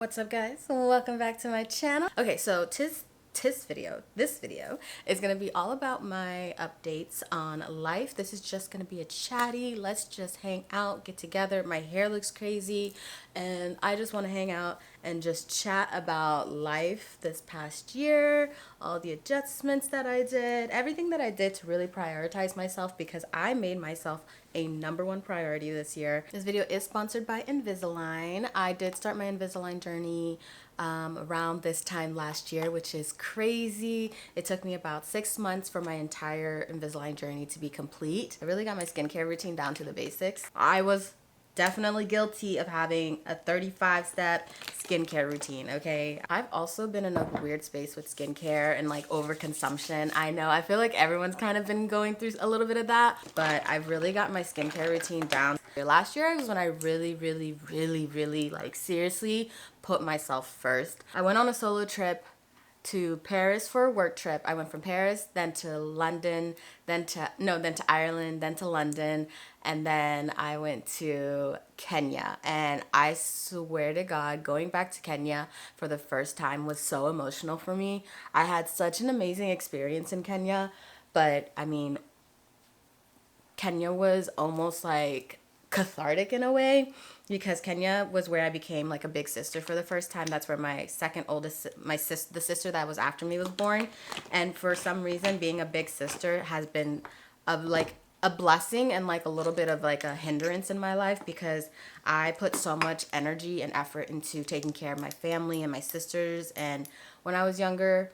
What's up, guys? Welcome back to my channel. Okay, so this video is gonna be all about my updates on life. This is just gonna be a chatty, let's just hang out, get together. My hair looks crazy and I just want to hang out and just chat about life this past year, all the adjustments that I did, everything that I did to really prioritize myself, because I made myself a #1 priority this year. This video is sponsored by Invisalign. I did start my Invisalign journey around this time last year, which is crazy. It took me about 6 months for my entire Invisalign journey to be complete. I really got my skincare routine down to the basics. I was definitely guilty of having a 35-step skincare routine, okay? I've also been in a weird space with skincare and like overconsumption. I know, I feel like everyone's kind of been going through a little bit of that, but I've really got my skincare routine down. Last year was when I really like seriously put myself first. I went on a solo trip to Paris for a work trip. I went from Paris, then to London, then to Ireland, then to London, and then I went to Kenya. And I swear to God, going back to Kenya for the first time was so emotional for me. I had such an amazing experience in Kenya, but I mean, Kenya was almost like cathartic in a way, because Kenya was where I became like a big sister for the first time. That's where my second oldest, the sister that was after me, was born. And for some reason, being a big sister has been like a blessing and like a little bit of like a hindrance in my life, because I put so much energy and effort into taking care of my family and my sisters. And when I was younger,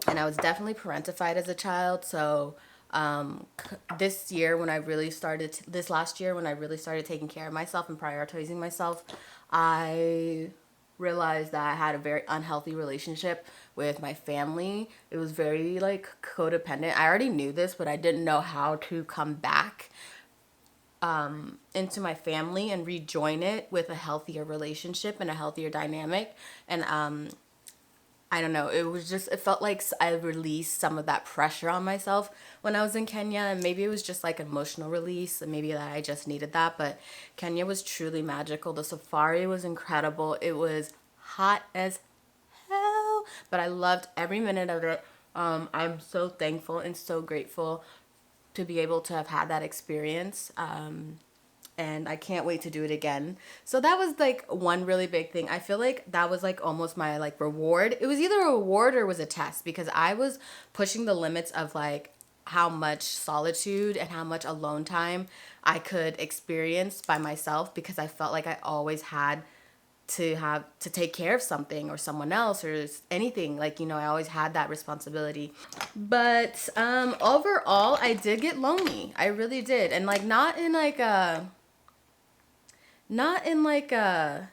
and I was definitely parentified as a child, so this last year when I really started taking care of myself and prioritizing myself, I realized that I had a very unhealthy relationship with my family. It was very like codependent. I already knew this, but I didn't know how to come back into my family and rejoin it with a healthier relationship and a healthier dynamic. And I don't know, it felt like I released some of that pressure on myself when I was in Kenya, and maybe it was just like emotional release, and maybe that I just needed that. But Kenya was truly magical. The safari was incredible. It was hot as hell, but I loved every minute of it. I'm so thankful and so grateful to be able to have had that experience. And I can't wait to do it again. So that was like one really big thing. I feel like that was like almost my like reward. It was either a reward or it was a test, because I was pushing the limits of like how much solitude and how much alone time I could experience by myself, because I felt like I always had to take care of something or someone else or anything. Like, you know, I always had that responsibility. But overall, I did get lonely. I really did. And like not in like a,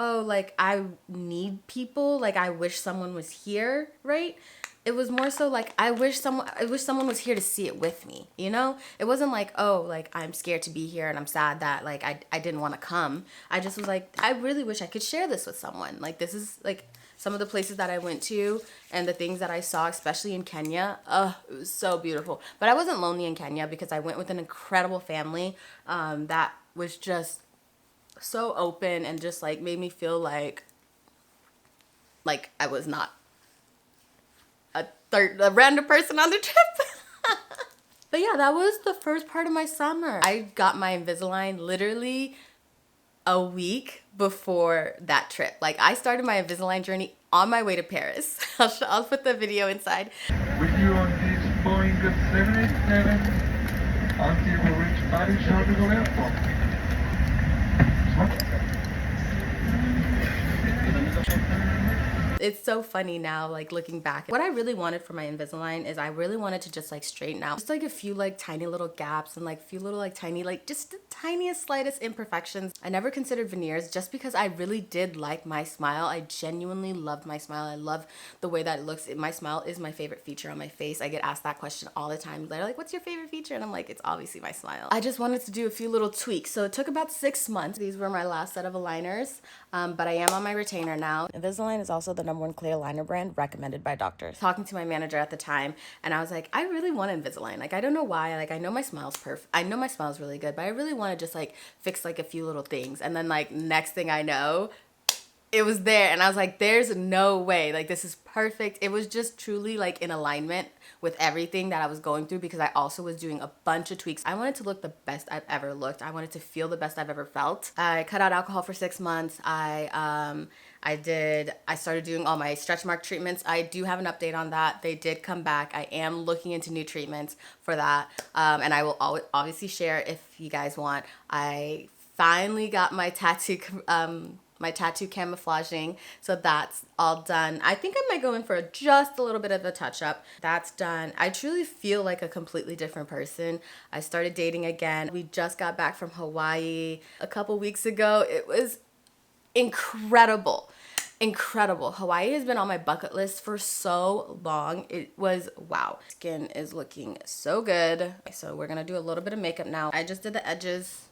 oh, like I need people, like I wish someone was here, right? It was more so like I wish someone was here to see it with me, you know? It wasn't like, oh, like I'm scared to be here and I'm sad that like I didn't want to come. I just was like, I really wish I could share this with someone. Like, this is like some of the places that I went to and the things that I saw, especially in Kenya. It was so beautiful. But I wasn't lonely in Kenya, because I went with an incredible family that was just so open and just like made me feel like I was not a random person on the trip. But yeah, that was the first part of my summer. I got my Invisalign literally a week before that trip. Like, I started my Invisalign journey on my way to Paris. I'll put the video inside. With you on this Boeing 787 until we reach Paris Charles de Gaulle Airport. It's so funny now, like looking back. What I really wanted for my Invisalign is I really wanted to just like straighten out just like a few like tiny little gaps and like a few little like tiny, like just the tiniest slightest imperfections. I never considered veneers, just because I really did like my smile. I genuinely loved my smile. I love the way that it looks. My smile is my favorite feature on my face. I get asked that question all the time. They're like, what's your favorite feature? And I'm like, it's obviously my smile. I just wanted to do a few little tweaks. So it took about 6 months. These were my last set of aligners, but I am on my retainer now. Invisalign is also the #1 clear aligner brand recommended by doctors. Talking to my manager at the time, and I was like, I really want Invisalign. Like, I don't know why. Like, I know my smile's perfect. I know my smile's really good, but I really want to just like fix like a few little things. And then like next thing I know, it was there, and I was like, there's no way, like, this is perfect. It was just truly like in alignment with everything that I was going through, because I also was doing a bunch of tweaks. I wanted to look the best I've ever looked. I wanted to feel the best I've ever felt. I cut out alcohol for 6 months. I started doing all my stretch mark treatments. I do have an update on that. They did come back. I am looking into new treatments for that, and I will obviously share if you guys want. I finally got my tattoo camouflaging, so that's all done. I think I might go in for just a little bit of a touch up. That's done. I truly feel like a completely different person. I started dating again. We just got back from Hawaii a couple weeks ago. It was incredible. Incredible. Hawaii has been on my bucket list for so long. It was wow. Skin is looking so good. So we're gonna do a little bit of makeup now. I just did the edges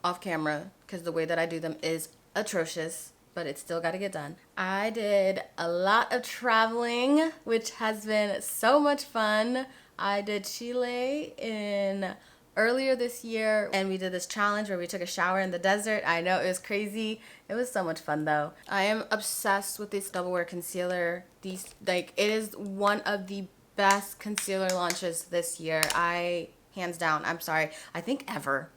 off camera because the way that I do them is atrocious, but it's still got to get done. I did a lot of traveling, which has been so much fun. I did Chile earlier this year, and we did this challenge where we took a shower in the desert. I know, it was crazy. It was so much fun though. I am obsessed with this double wear concealer. It is one of the best concealer launches this year. Hands down, I'm sorry, I think ever.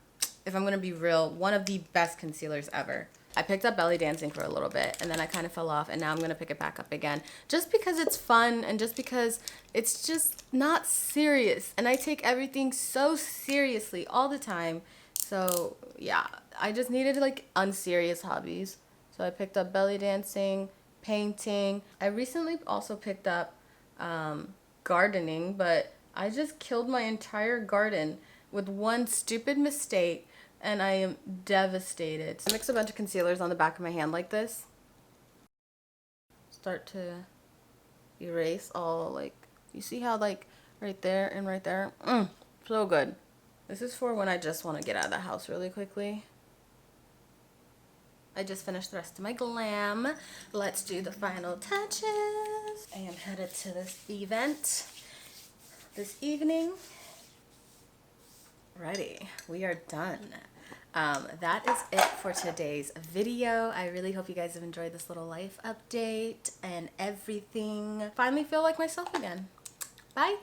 If I'm gonna be real, one of the best concealers ever. I picked up belly dancing for a little bit, and then I kind of fell off, and now I'm gonna pick it back up again, just because it's fun and just because it's just not serious, and I take everything so seriously all the time. So yeah, I just needed like unserious hobbies. So I picked up belly dancing, painting. I recently also picked up gardening, but I just killed my entire garden with one stupid mistake, and I am devastated. I mix a bunch of concealers on the back of my hand like this. Start to erase all, like, you see how like right there and right there? So good. This is for when I just want to get out of the house really quickly. I just finished the rest of my glam. Let's do the final touches. I am headed to this event this evening. Righty, we are done. That is it for today's video. I really hope you guys have enjoyed this little life update and everything. Finally feel like myself again. Bye.